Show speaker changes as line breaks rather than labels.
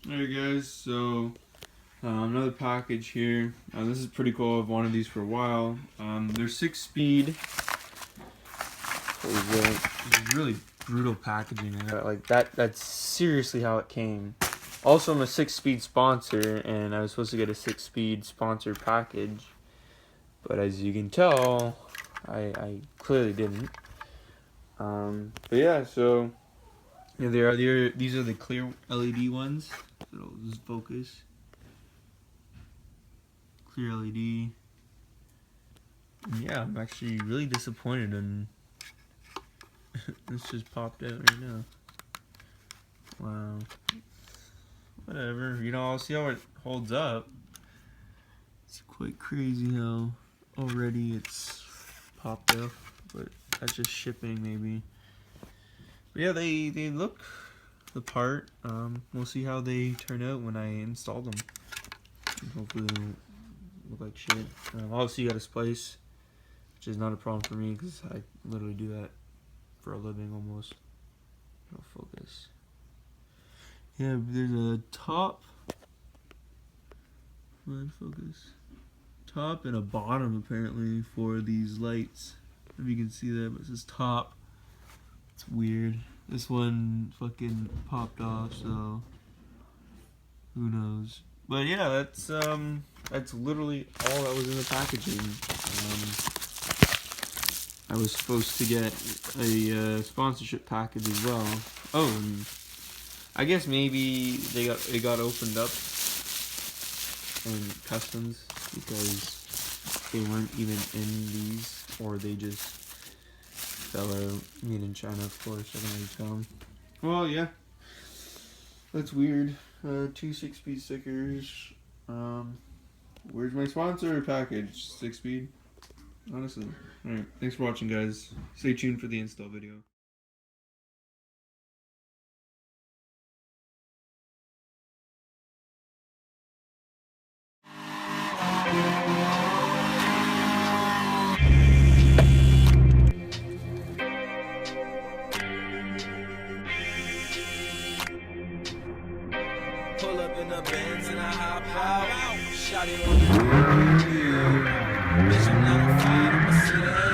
Alright guys, so another package here. This is pretty cool. I've wanted these for a while. They're 6-speed. It's really brutal packaging. Like that's seriously how it came. Also, I'm a 6-speed sponsor, and I was supposed to get a 6-speed sponsor package, but as you can tell, I clearly didn't. But yeah, so these are the clear LED ones. So it'll just focus. Clear LED. And yeah, I'm actually really disappointed in this just popped out right now. Wow. Whatever, you know, I'll see how it holds up. It's quite crazy how already it's popped out, but that's just shipping maybe. But yeah, they look the part. We'll see how they turn out when I install them. And hopefully they don't look like shit. Obviously you gotta splice, which is not a problem for me because I literally do that for a living almost. I'll focus. Yeah, there's a top. Focus. Top and a bottom apparently for these lights. If you can see that, but it says top. It's weird. This one fucking popped off, so who knows? But yeah, that's literally all that was in the packaging. I was supposed to get a sponsorship package as well. Oh, and I guess maybe it got opened up in customs because they weren't even in these, or they just fell out. Made in China, of course. I can already tell them. Well, yeah, that's weird. 2 6-speed stickers. Where's my sponsor package? 6-speed. Honestly. Alright, thanks for watching, guys. Stay tuned for the install video.
Pull up in the Benz and I hop out. Shot it on the bitch, I'm not a fight, I'm a city.